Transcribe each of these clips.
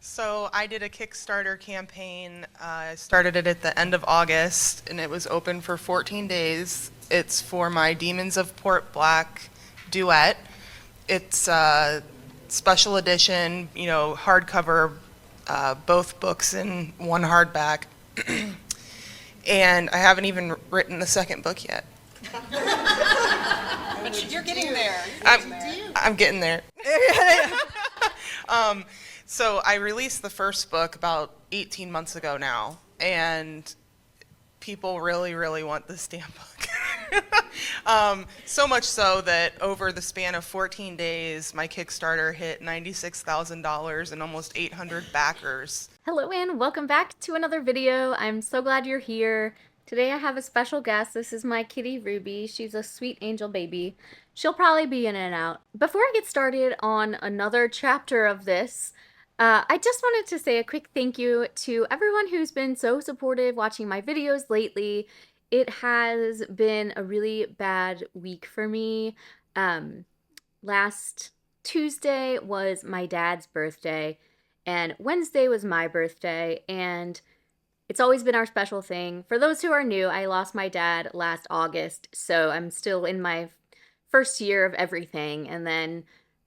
So I did a Kickstarter campaign. I started it at the end of August, and it was open for 14 days. It's for my Demons of Port Black duet. It's a special edition, hardcover, both books in one hardback. And I haven't even written the second book yet. But you're getting there. I'm getting there. So I released the first book about 18 months ago now, and people really, really want this damn book. So much so that over the span of 14 days, my Kickstarter hit $96,000 and almost 800 backers. Hello and welcome back to another video. I'm so glad you're here. Today I have a special guest. This is my kitty Ruby. She's a sweet angel baby. She'll probably be in and out. Before I get started on another chapter of this, I just wanted to say a quick thank you to everyone who's been so supportive watching my videos lately. It has been a really bad week for me. Last Tuesday was my dad's birthday, and Wednesday was my birthday, and it's always been our special thing. For those who are new, I lost my dad last August, so I'm still in my first year of everything, and then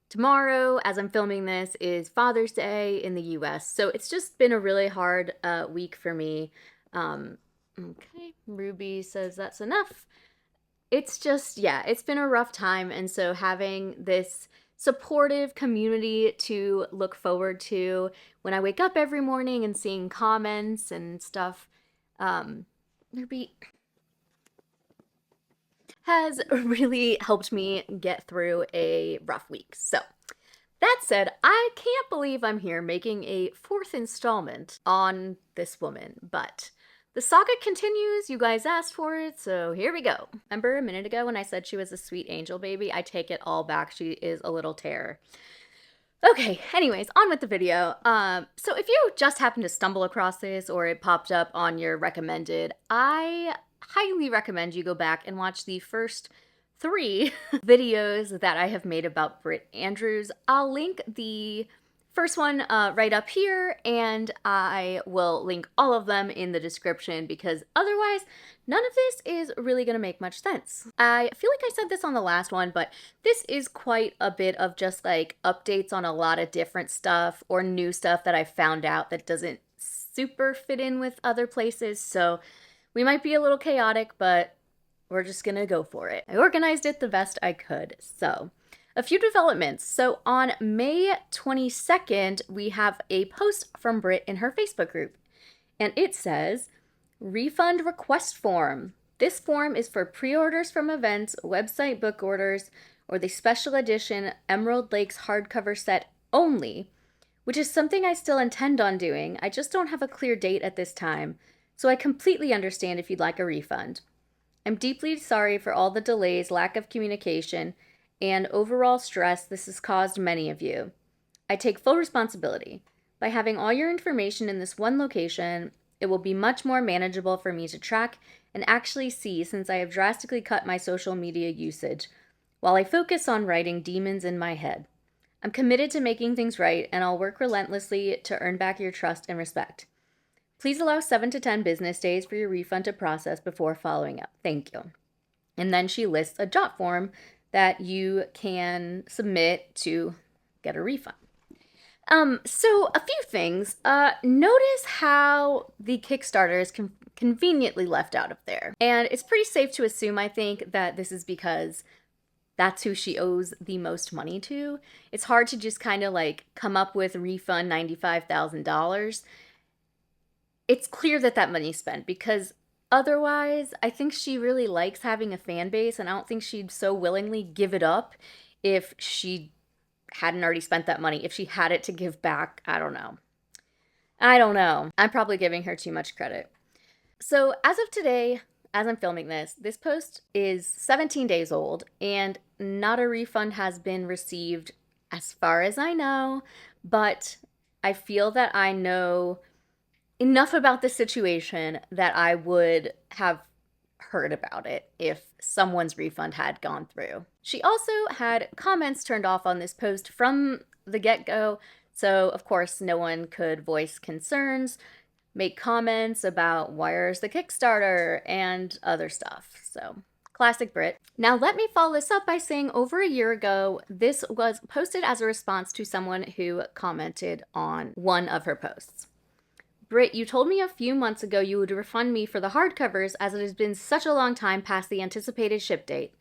tomorrow, as I'm filming this, is Father's Day in the US, so it's just been a really hard week for me. Okay, Ruby says that's enough. It's just, yeah, it's been a rough time, and so having this supportive community to look forward to when I wake up every morning and seeing comments and stuff, Ruby has really helped me get through a rough week. So, that said, I can't believe I'm here making a fourth installment on this woman, but the saga continues. You guys asked for it, so here we go. Remember a minute ago when I said she was a sweet angel baby? I take it all back. She is a little terror. Okay, anyways, on with the video. So if you just happened to stumble across this or it popped up on your recommended, I highly recommend you go back and watch the first 3 videos that I have made about Britt Andrews. I'll link the first one right up here, and I will link all of them in the description because otherwise none of this is really gonna make much sense. I feel like I said this on the last one, but this is quite a bit of just like updates on a lot of different stuff or new stuff that I found out that doesn't super fit in with other places, so we might be a little chaotic, but we're just gonna go for it. I organized it the best I could, so a few developments. So on May 22nd, we have a post from Britt in her Facebook group, and it says, refund request form. This form is for pre-orders from events, website book orders, or the special edition Emerald Lakes hardcover set only, which is something I still intend on doing. I just don't have a clear date at this time, so I completely understand if you'd like a refund. I'm deeply sorry for all the delays, lack of communication, and overall stress this has caused many of you. I take full responsibility. By having all your information in this one location, it will be much more manageable for me to track and actually see since I have drastically cut my social media usage, while I focus on writing demons in my head. I'm committed to making things right, and I'll work relentlessly to earn back your trust and respect. Please allow 7 to 10 business days for your refund to process before following up. Thank you. And then she lists a jot form that you can submit to get a refund. So a few things. Notice how the Kickstarter is conveniently left out of there. And it's pretty safe to assume, I think, that this is because that's who she owes the most money to. It's hard to just kind of like come up with refund $95,000. It's clear that that money's spent because otherwise, I think she really likes having a fan base, and I don't think she'd so willingly give it up if she hadn't already spent that money. If she had it to give back, I don't know. I'm probably giving her too much credit. So as of today, as I'm filming this, this post is 17 days old, and not a refund has been received as far as I know, but I feel that I know enough about the situation that I would have heard about it if someone's refund had gone through. She also had comments turned off on this post from the get-go, So, of course, no one could voice concerns, make comments about where's the Kickstarter and other stuff. So, classic Brit. Now, let me follow this up by saying over a year ago, this was posted as a response to someone who commented on one of her posts. Britt, you told me a few months ago you would refund me for the hardcovers as it has been such a long time past the anticipated ship date,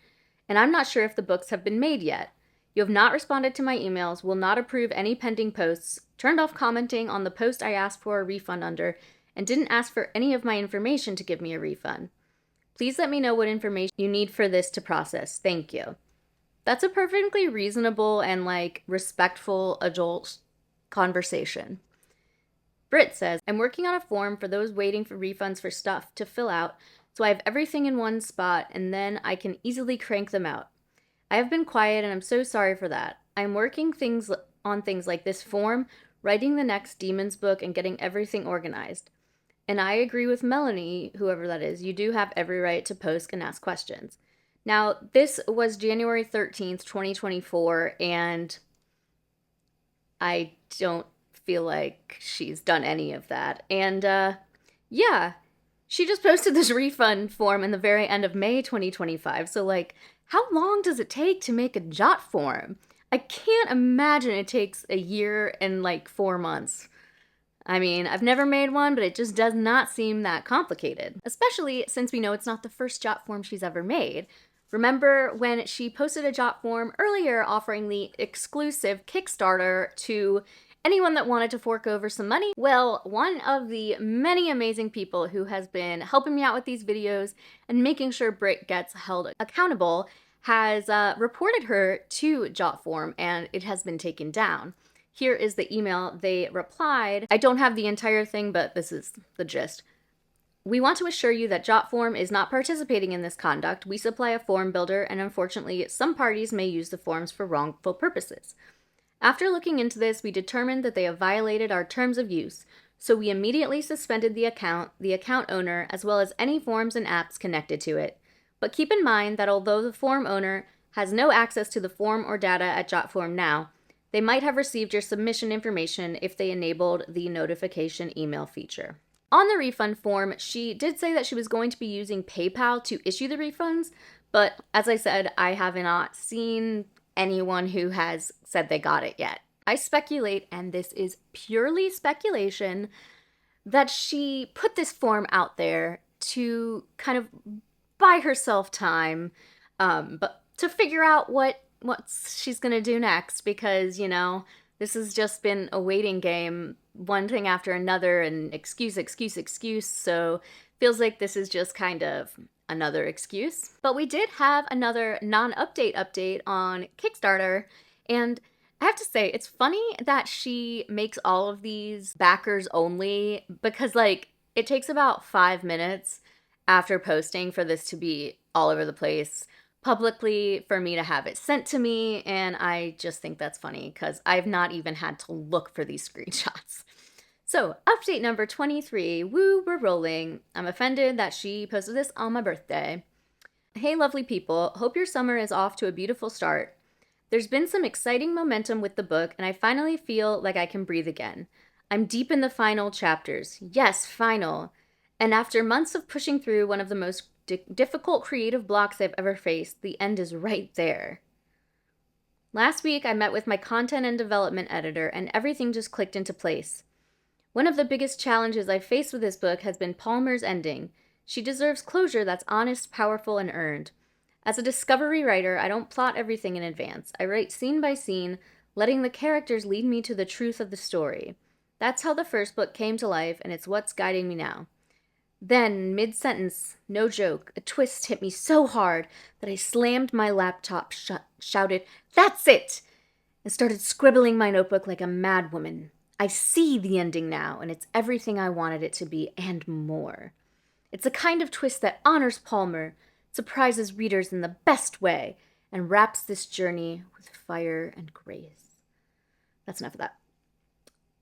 and I'm not sure if the books have been made yet. You have not responded to my emails, will not approve any pending posts, turned off commenting on the post I asked for a refund under, and didn't ask for any of my information to give me a refund. Please let me know what information you need for this to process. Thank you. That's a perfectly reasonable and, respectful adult conversation. Britt says, I'm working on a form for those waiting for refunds for stuff to fill out, so I have everything in one spot and then I can easily crank them out. I have been quiet and I'm so sorry for that. I'm working on things like this form, writing the next Demons book, and getting everything organized. And I agree with Melanie, whoever that is, you do have every right to post and ask questions. Now, this was January 13th, 2024, and I don't feel like she's done any of that. And yeah, she just posted this refund form in the very end of May 2025. So how long does it take to make a jot form? I can't imagine it takes a year and 4 months. I mean, I've never made one, but it just does not seem that complicated, especially since we know it's not the first jot form she's ever made. Remember when she posted a jot form earlier offering the exclusive Kickstarter to anyone that wanted to fork over some money? Well, one of the many amazing people who has been helping me out with these videos and making sure Britt gets held accountable has reported her to Jotform, and it has been taken down. Here is the email they replied. I don't have the entire thing, but this is the gist. We want to assure you that Jotform is not participating in this conduct. We supply a form builder, and unfortunately, some parties may use the forms for wrongful purposes. After looking into this, we determined that they have violated our terms of use, so we immediately suspended the account owner, as well as any forms and apps connected to it. But keep in mind that although the form owner has no access to the form or data at Jotform now, they might have received your submission information if they enabled the notification email feature. On the refund form, she did say that she was going to be using PayPal to issue the refunds, but as I said, I have not seen anyone who has said they got it yet. I speculate, and this is purely speculation, that she put this form out there to kind of buy herself time, but to figure out what she's gonna do next, because this has just been a waiting game, one thing after another, and excuse, so feels like this is just kind of another excuse. But we did have another non-update update on Kickstarter, and I have to say, it's funny that she makes all of these backers only, because it takes about 5 minutes after posting for this to be all over the place publicly, for me to have it sent to me, and I just think that's funny because I've not even had to look for these screenshots. So, update number 23, woo, we're rolling. I'm offended that she posted this on my birthday. Hey lovely people, hope your summer is off to a beautiful start. There's been some exciting momentum with the book, and I finally feel like I can breathe again. I'm deep in the final chapters. Yes, final. And after months of pushing through one of the most difficult creative blocks I've ever faced, the end is right there. Last week, I met with my content and development editor, and everything just clicked into place. One of the biggest challenges I've faced with this book has been Palmer's ending. She deserves closure that's honest, powerful, and earned. As a discovery writer, I don't plot everything in advance. I write scene by scene, letting the characters lead me to the truth of the story. That's how the first book came to life, and it's what's guiding me now. Then, mid-sentence, no joke, a twist hit me so hard that I slammed my laptop shut, shouted, "That's it!" and started scribbling my notebook like a madwoman. I see the ending now, and it's everything I wanted it to be, and more. It's a kind of twist that honors Palmer, surprises readers in the best way, and wraps this journey with fire and grace. That's enough of that.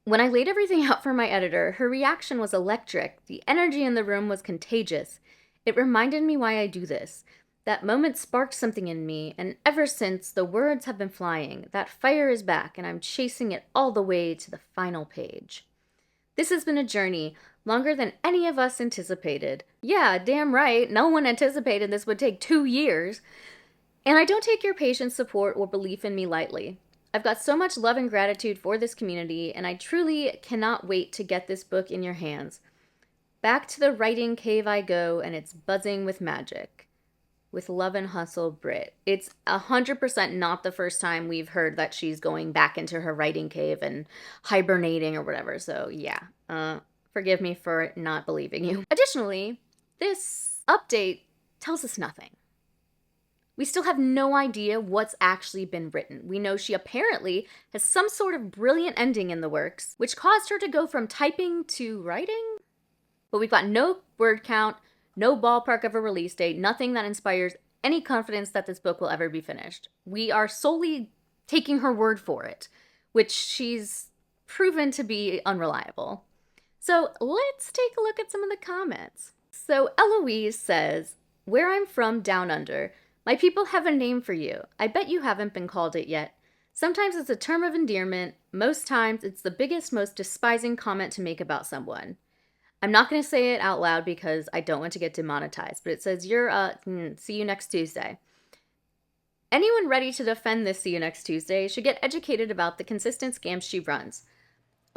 When I laid everything out for my editor, her reaction was electric. The energy in the room was contagious. It reminded me why I do this. That moment sparked something in me, and ever since, the words have been flying. That fire is back, and I'm chasing it all the way to the final page. This has been a journey longer than any of us anticipated. Yeah, damn right, no one anticipated this would take 2 years. And I don't take your patience, support, or belief in me lightly. I've got so much love and gratitude for this community, and I truly cannot wait to get this book in your hands. Back to the writing cave I go, and it's buzzing with magic. With love and hustle, Britt. It's 100% not the first time we've heard that she's going back into her writing cave and hibernating or whatever. So yeah, forgive me for not believing you. Additionally, this update tells us nothing. We still have no idea what's actually been written. We know she apparently has some sort of brilliant ending in the works, which caused her to go from typing to writing? But we've got no word count, no ballpark of a release date, nothing that inspires any confidence that this book will ever be finished. We are solely taking her word for it, which she's proven to be unreliable. So let's take a look at some of the comments. So Eloise says, "Where I'm from down under, my people have a name for you. I bet you haven't been called it yet. Sometimes it's a term of endearment. Most times it's the biggest, most despising comment to make about someone." I'm not going to say it out loud because I don't want to get demonetized, but it says, see you next Tuesday. Anyone ready to defend this see you next Tuesday should get educated about the consistent scams she runs.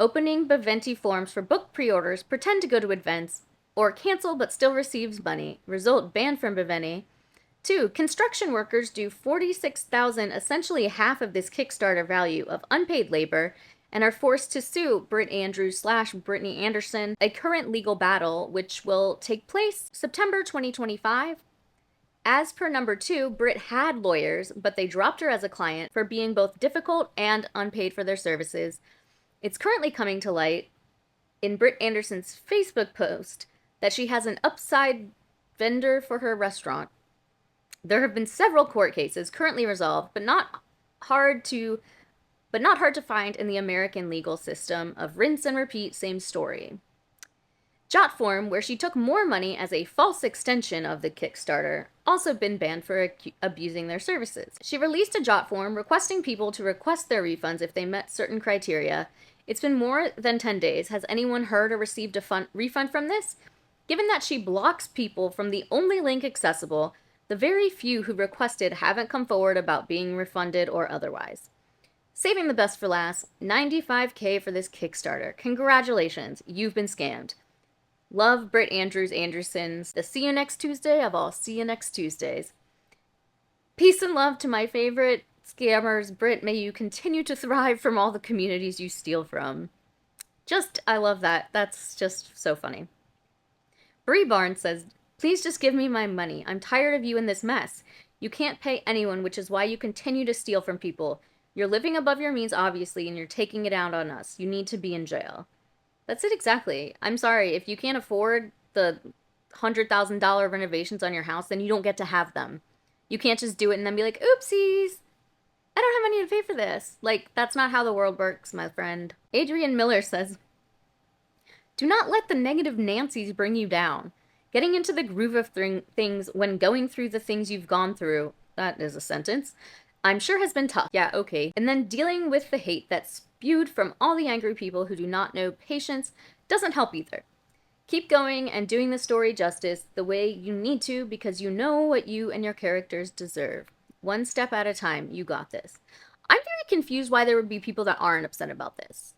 Opening Baventi forms for book pre-orders, pretend to go to events, or cancel but still receives money, result banned from Baventi. 2. Construction workers do $46,000, essentially half of this Kickstarter value of unpaid labor, and are forced to sue Britt Andrews / Brittany Anderson, a current legal battle which will take place September 2025. As per number 2, Britt had lawyers, but they dropped her as a client for being both difficult and unpaid for their services. It's currently coming to light in Britt Anderson's Facebook post that she has an upside vendor for her restaurant. There have been several court cases currently resolved, but not hard to find in the American legal system of rinse and repeat, same story. Jotform, where she took more money as a false extension of the Kickstarter, also been banned for abusing their services. She released a Jotform requesting people to request their refunds if they met certain criteria. It's been more than 10 days. Has anyone heard or received a refund from this? Given that she blocks people from the only link accessible, the very few who requested haven't come forward about being refunded or otherwise. Saving the best for last, $95K for this Kickstarter. Congratulations, you've been scammed. Love, Britt Andrews Anderson's the See You Next Tuesday of all See You Next Tuesdays. Peace and love to my favorite scammers. Britt, may you continue to thrive from all the communities you steal from. I love that. That's just so funny. Bree Barnes says, "Please just give me my money. I'm tired of you in this mess. You can't pay anyone, which is why you continue to steal from people. You're living above your means, obviously, and you're taking it out on us. You need to be in jail." That's it exactly. I'm sorry, if you can't afford the $100,000 renovations on your house, then you don't get to have them. You can't just do it and then be like, oopsies, I don't have money to pay for this. Like, that's not how the world works, my friend. Adrian Miller says, "Do not let the negative Nancys bring you down. Getting into the groove of things when going through the things you've gone through," that is a sentence, "I'm sure has been tough." Yeah, okay. "And then dealing with the hate that's spewed from all the angry people who do not know patience doesn't help either. Keep going and doing the story justice the way you need to because you know what you and your characters deserve. One step at a time. You got this." I'm very confused why there would be people that aren't upset about this.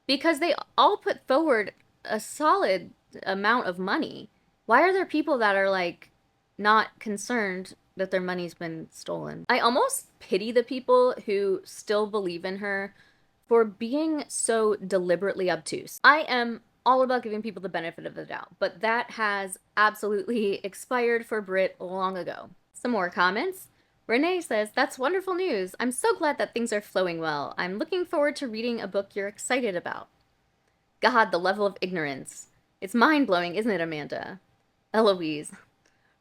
Because they all put forward a solid amount of money. Why are there people that are, like, not concerned that their money's been stolen? I almost pity the people who still believe in her for being so deliberately obtuse. I am all about giving people the benefit of the doubt, but that has absolutely expired for Britt long ago. Some more comments. Renee says, "That's wonderful news. I'm so glad that things are flowing well. I'm looking forward to reading a book you're excited about." God, the level of ignorance. It's mind-blowing, isn't it, Amanda? Eloise.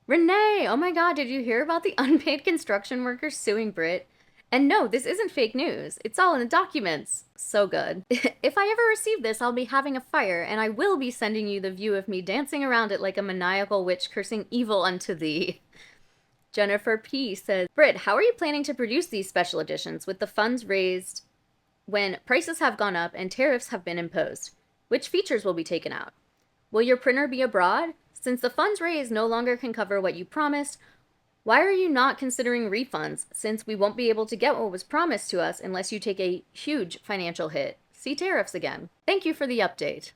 Renee, oh my god, did you hear about the unpaid construction workers suing Britt? And no, this isn't fake news. It's all in the documents. So good. If I ever receive this, I'll be having a fire, and I will be sending you the view of me dancing around it like a maniacal witch cursing evil unto thee. Jennifer P. says, Britt, how are you planning to produce these special editions with the funds raised when prices have gone up and tariffs have been imposed? Which features will be taken out? Will your printer be abroad? Since the funds raised no longer can cover what you promised, why are you not considering refunds, since we won't be able to get what was promised to us unless you take a huge financial hit? See tariffs again. Thank you for the update.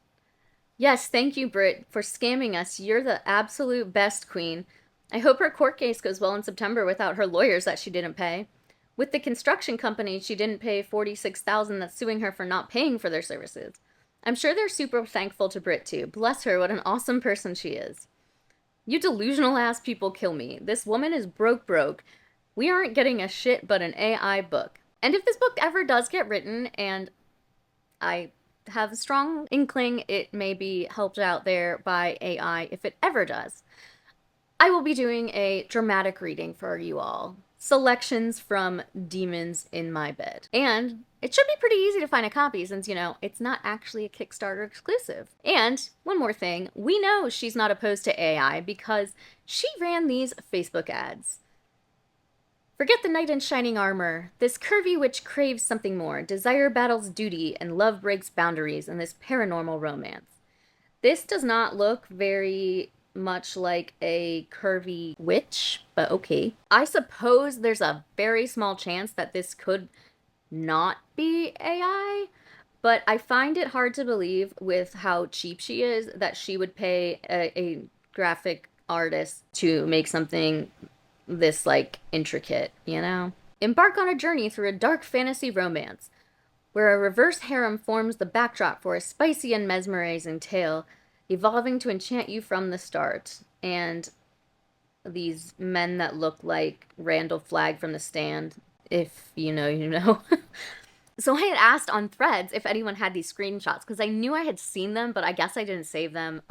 Yes, thank you, Britt, for scamming us. You're the absolute best, queen. I hope her court case goes well in September without her lawyers that she didn't pay. With the construction company, she didn't pay $46,000 that's suing her for not paying for their services. I'm sure they're super thankful to Britt, too. Bless her, what an awesome person she is. You delusional ass people kill me. This woman is broke. We aren't getting a shit but an AI book. And if this book ever does get written, and I have a strong inkling it may be helped out there by AI if it ever does, I will be doing a dramatic reading for you all. Selections from Demons in My Bed. And it should be pretty easy to find a copy since, it's not actually a Kickstarter exclusive. And one more thing, we know she's not opposed to AI because she ran these Facebook ads. Forget the knight in shining armor. This curvy witch craves something more. Desire battles duty and love breaks boundaries in this paranormal romance. This does not look very much like a curvy witch, but okay. I suppose there's a very small chance that this could not be AI, but I find it hard to believe with how cheap she is that she would pay a graphic artist to make something this, intricate, Embark on a journey through a dark fantasy romance, where a reverse harem forms the backdrop for a spicy and mesmerizing tale, evolving to enchant you from the start. And these men that look like Randall Flagg from The Stand, if you know, you know. So I had asked on Threads if anyone had these screenshots, because I knew I had seen them, but I guess I didn't save them.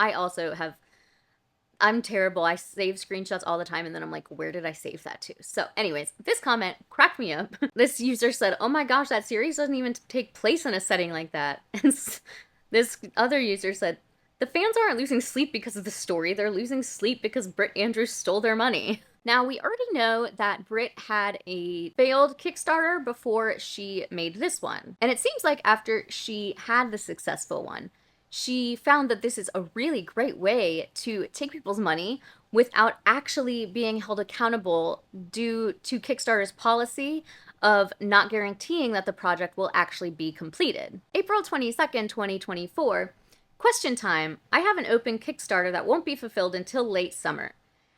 I'm terrible. I save screenshots all the time, and then I'm like, where did I save that to? So anyways, this comment cracked me up. This user said, oh my gosh, that series doesn't even take place in a setting like that. And this other user said, the fans aren't losing sleep because of the story. They're losing sleep because Britt Andrews stole their money. Now, we already know that Britt had a failed Kickstarter before she made this one. And it seems like after she had the successful one, she found that this is a really great way to take people's money without actually being held accountable due to Kickstarter's policy of not guaranteeing that the project will actually be completed. April 22nd, 2024, question time. I have an open Kickstarter that won't be fulfilled until late summer.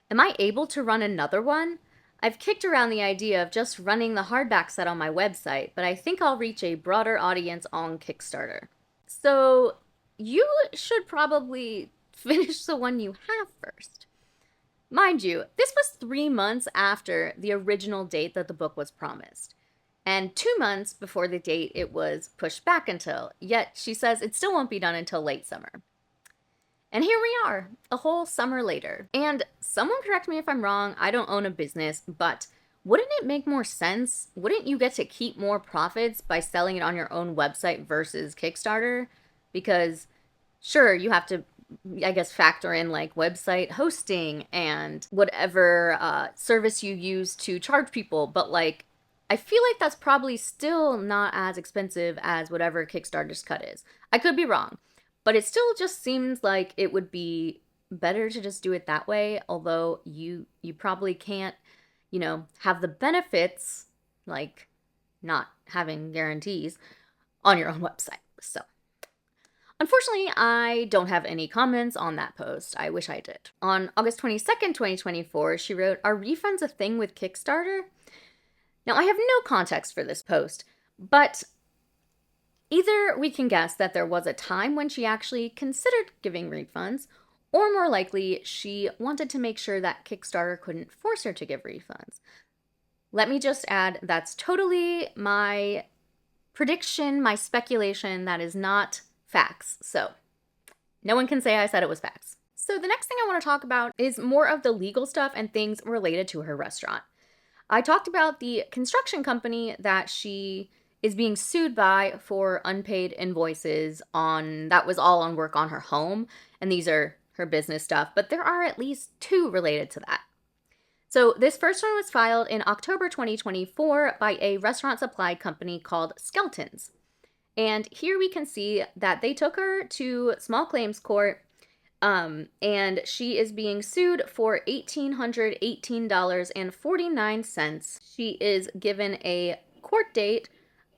Am I able to run another one? I've kicked around the idea of just running the hardback set on my website, but I think I'll reach a broader audience on Kickstarter. So you should probably finish the one you have first. Mind you, this was 3 months after the original date that the book was promised, and 2 months before the date it was pushed back until, yet she says it still won't be done until late summer. And here we are, a whole summer later. And someone correct me if I'm wrong, I don't own a business, but wouldn't it make more sense? Wouldn't you get to keep more profits by selling it on your own website versus Kickstarter? Because sure, you have to, I guess, factor in website hosting and whatever service you use to charge people, but I feel like that's probably still not as expensive as whatever Kickstarter's cut is. I could be wrong. But it still just seems like it would be better to just do it that way, although you probably can't, have the benefits, like not having guarantees, on your own website. So, unfortunately, I don't have any comments on that post. I wish I did. On August 22nd, 2024, she wrote, are refunds a thing with Kickstarter? Now, I have no context for this post, but either we can guess that there was a time when she actually considered giving refunds, or more likely, she wanted to make sure that Kickstarter couldn't force her to give refunds. Let me just add, that's totally my prediction, my speculation, that is not facts. So, no one can say I said it was facts. So the next thing I want to talk about is more of the legal stuff and things related to her restaurant. I talked about the construction company that she is being sued by for unpaid invoices that was all on work on her home, and these are her business stuff, but there are at least 2 related to that. So this first one was filed in October 2024 by a restaurant supply company called Skelton's. And here we can see that they took her to small claims court, and she is being sued for $1,818.49. She is given a court date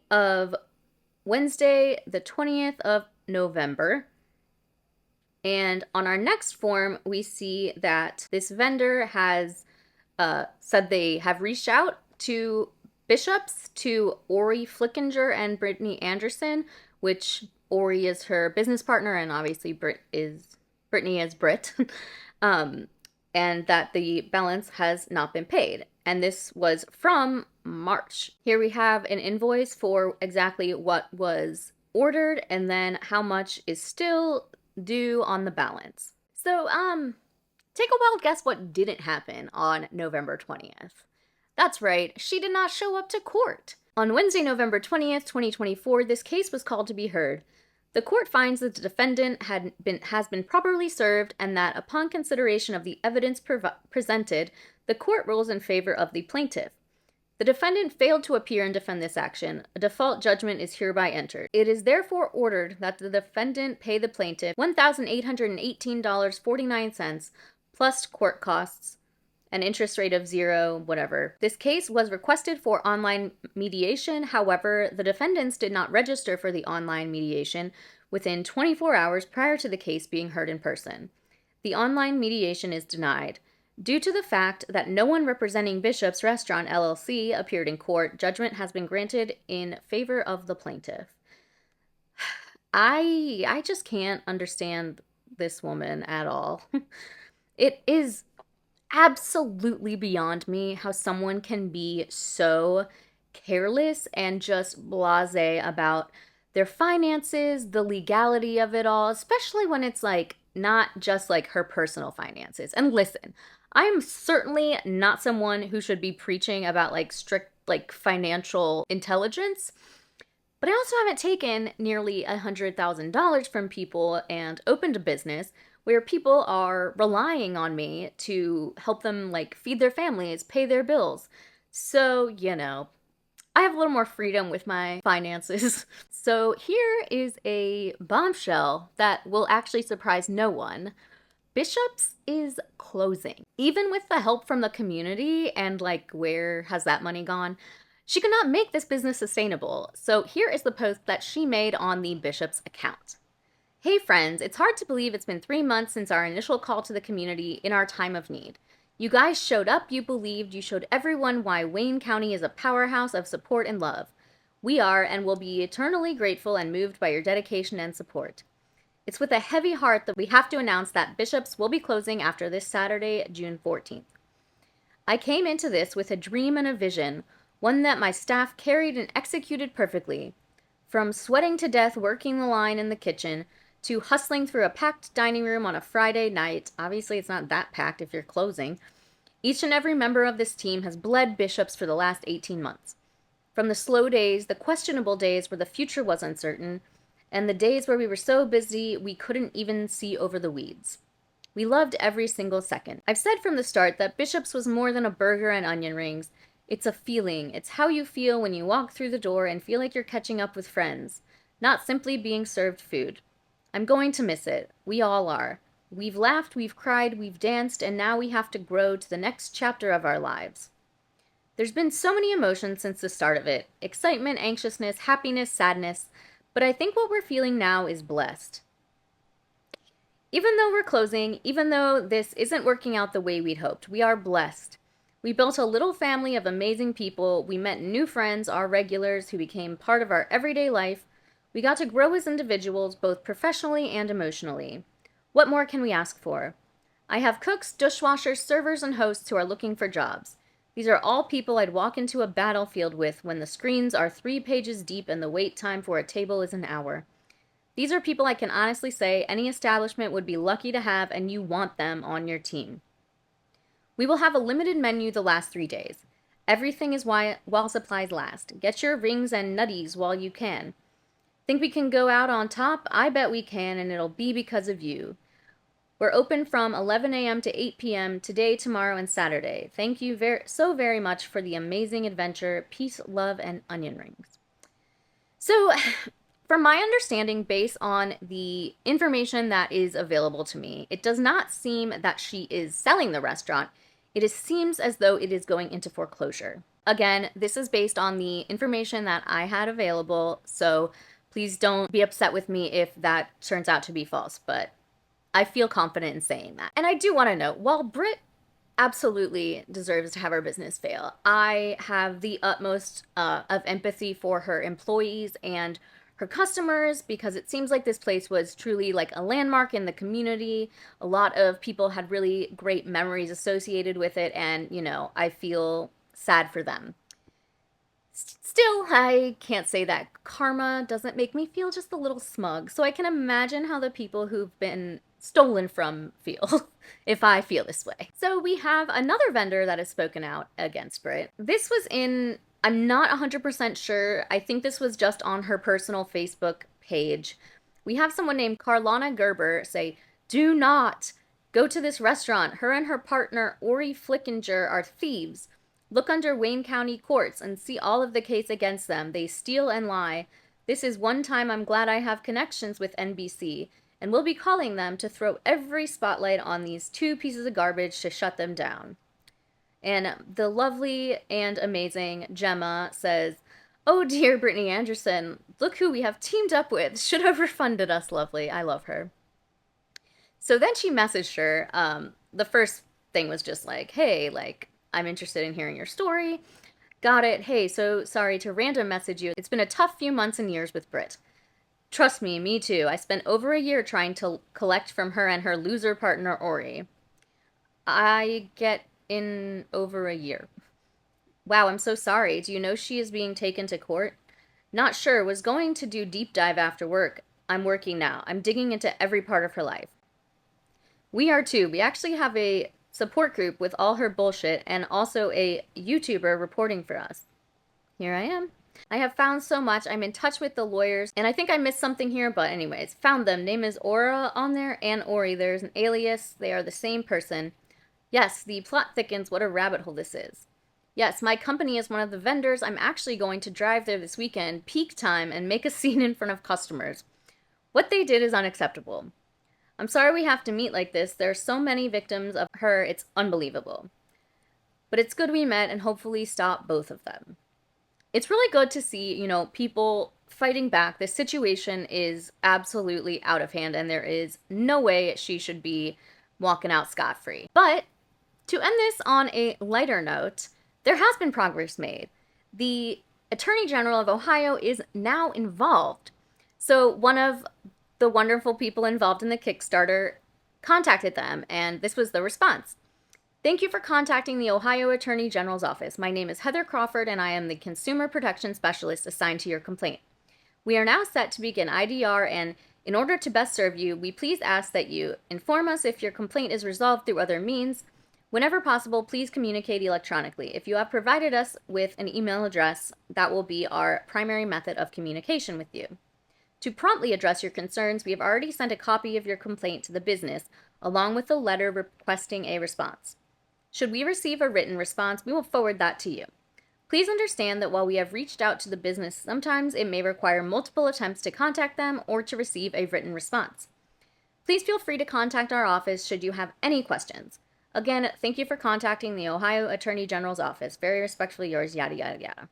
of Wednesday, the 20th of November. And on our next form, we see that this vendor has said they have reached out to bishops, to Ori Flickinger and Brittany Anderson, which Ori is her business partner, and obviously Brittany is Britt, and that the balance has not been paid. And this was from March. Here we have an invoice for exactly what was ordered and then how much is still due on the balance. So, take a wild guess what didn't happen on November 20th. That's right, she did not show up to court. On Wednesday, November 20th, 2024, this case was called to be heard. The court finds that the defendant has been properly served and that upon consideration of the evidence presented, the court rules in favor of the plaintiff. The defendant failed to appear and defend this action. A default judgment is hereby entered. It is therefore ordered that the defendant pay the plaintiff $1,818.49 plus court costs, an interest rate of 0, whatever. This case was requested for online mediation. However, the defendants did not register for the online mediation within 24 hours prior to the case being heard in person. The online mediation is denied. Due to the fact that no one representing Bishop's Restaurant LLC appeared in court, judgment has been granted in favor of the plaintiff. I just can't understand this woman at all. It is absolutely beyond me how someone can be so careless and just blasé about their finances, the legality of it all, especially when it's like not just like her personal finances. And listen, I am certainly not someone who should be preaching about like strict like financial intelligence, but I also haven't taken nearly $100,000 from people and opened a business where people are relying on me to help them like feed their families, pay their bills. So, I have a little more freedom with my finances. So here is a bombshell that will actually surprise no one. Bishop's is closing. Even with the help from the community and like where has that money gone, she could not make this business sustainable. So here is the post that she made on the Bishop's account. Hey friends, it's hard to believe it's been 3 months since our initial call to the community in our time of need. You guys showed up, you believed, you showed everyone why Wayne County is a powerhouse of support and love. We are and will be eternally grateful and moved by your dedication and support. It's with a heavy heart that we have to announce that Bishop's will be closing after this Saturday, June 14th. I came into this with a dream and a vision, one that my staff carried and executed perfectly. From sweating to death working the line in the kitchen, to hustling through a packed dining room on a Friday night. Obviously, it's not that packed if you're closing. Each and every member of this team has bled Bishop's for the last 18 months. From the slow days, the questionable days where the future was uncertain, and the days where we were so busy we couldn't even see over the weeds. We loved every single second. I've said from the start that Bishop's was more than a burger and onion rings. It's a feeling. It's how you feel when you walk through the door and feel like you're catching up with friends, not simply being served food. I'm going to miss it. We all are. We've laughed, we've cried, we've danced, and now we have to grow to the next chapter of our lives. There's been so many emotions since the start of it. Excitement, anxiousness, happiness, sadness. But I think what we're feeling now is blessed. Even though we're closing, even though this isn't working out the way we'd hoped, we are blessed. We built a little family of amazing people. We met new friends, our regulars, who became part of our everyday life. We got to grow as individuals, both professionally and emotionally. What more can we ask for? I have cooks, dishwashers, servers, and hosts who are looking for jobs. These are all people I'd walk into a battlefield with when the screens are 3 pages deep and the wait time for a table is an hour. These are people I can honestly say any establishment would be lucky to have, and you want them on your team. We will have a limited menu the last 3 days. Everything is while supplies last. Get your rings and nutties while you can. Think we can go out on top? I bet we can, and it'll be because of you. We're open from 11 a.m. to 8 p.m. today, tomorrow, and Saturday. Thank you so very much for the amazing adventure. Peace, love, and onion rings. So, from my understanding, based on the information that is available to me, it does not seem that she is selling the restaurant. It seems as though it is going into foreclosure. Again, this is based on the information that I had available, so please don't be upset with me if that turns out to be false, but I feel confident in saying that. And I do want to note, while Britt absolutely deserves to have her business fail, I have the utmost of empathy for her employees and her customers, because it seems like this place was truly like a landmark in the community. A lot of people had really great memories associated with it, and, you know, I feel sad for them. Still, I can't say that karma doesn't make me feel just a little smug, so I can imagine how the people who've been stolen from feel if I feel this way. So we have another vendor that has spoken out against Britt. This was in, I'm not 100% sure, I think this was just on her personal Facebook page. We have someone named Carlana Gerber say, "Do not go to this restaurant. Her and her partner, Ori Flickinger, are thieves. Look under Wayne County courts and see all of the case against them. They steal and lie. This is one time I'm glad I have connections with NBC, and we'll be calling them to throw every spotlight on these two pieces of garbage to shut them down." And the lovely and amazing Gemma says, "Oh dear, Brittany Anderson, look who we have teamed up with. Should have refunded us, lovely." I love her. So then she messaged her. The first thing was just like, "Hey, like, I'm interested in hearing your story. Got it. Hey, so sorry to random message you. It's been a tough few months and years with Britt. Trust me too. I spent over a year trying to collect from her and her loser partner, Ori." I get in over a year. "Wow, I'm so sorry. Do you know she is being taken to court?" "Not sure. Was going to do deep dive after work. I'm working now. I'm digging into every part of her life." We are too. We actually have a support group with all her bullshit and also a YouTuber reporting for us. Here I am. "I have found so much. I'm in touch with the lawyers, and I think I missed something here, but anyways, found them. Name is Aura on there and Ori. There's an alias. They are the same person. Yes, the plot thickens. What a rabbit hole this is. Yes, my company is one of the vendors. I'm actually going to drive there this weekend, peak time, and make a scene in front of customers. What they did is unacceptable. I'm sorry we have to meet like this. There are so many victims of her, it's unbelievable. But it's good we met and hopefully stop both of them." It's really good to see, you know, people fighting back. This situation is absolutely out of hand, and there is no way she should be walking out scot-free. But to end this on a lighter note, there has been progress made. The Attorney General of Ohio is now involved. So one of the wonderful people involved in the Kickstarter contacted them, and this was the response. "Thank you for contacting the Ohio Attorney General's office. My name is Heather Crawford, and I am the Consumer Protection Specialist assigned to your complaint. We are now set to begin IDR, and in order to best serve you, we please ask that you inform us if your complaint is resolved through other means. Whenever possible, please communicate electronically. If you have provided us with an email address, that will be our primary method of communication with you. To promptly address your concerns, we have already sent a copy of your complaint to the business, along with a letter requesting a response. Should we receive a written response, we will forward that to you. Please understand that while we have reached out to the business, sometimes it may require multiple attempts to contact them or to receive a written response. Please feel free to contact our office should you have any questions. Again, thank you for contacting the Ohio Attorney General's office. Very respectfully yours, yada, yada, yada."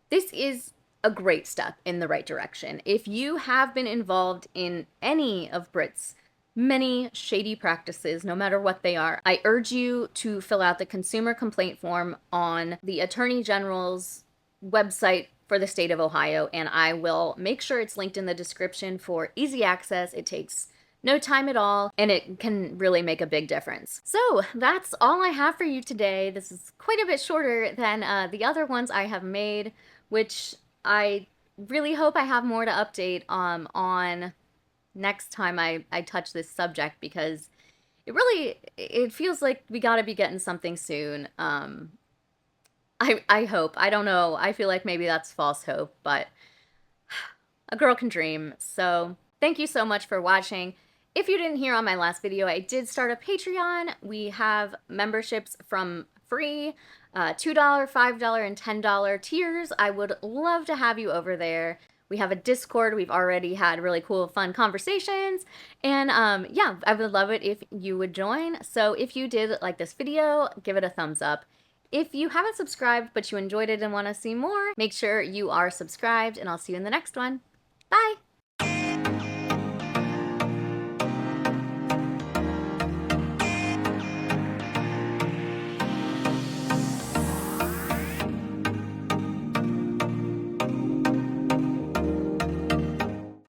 This is a great step in the right direction. If you have been involved in any of Britt's many shady practices, no matter what they are, I urge you to fill out the consumer complaint form on the Attorney General's website for the state of Ohio, and I will make sure it's linked in the description for easy access. It takes no time at all, and it can really make a big difference. So that's all I have for you today. This is quite a bit shorter than the other ones I have made, which I really hope I have more to update on next time I touch this subject, because it feels like we gotta be getting something soon. I hope. I don't know. I feel like maybe that's false hope, but a girl can dream. So thank you so much for watching. If you didn't hear on my last video, I did start a Patreon. We have memberships from free, $2, $5, and $10 tiers. I would love to have you over there. We have a Discord. We've already had really cool, fun conversations. And yeah, I would love it if you would join. So if you did like this video, give it a thumbs up. If you haven't subscribed but you enjoyed it and want to see more, make sure you are subscribed, and I'll see you in the next one. Bye!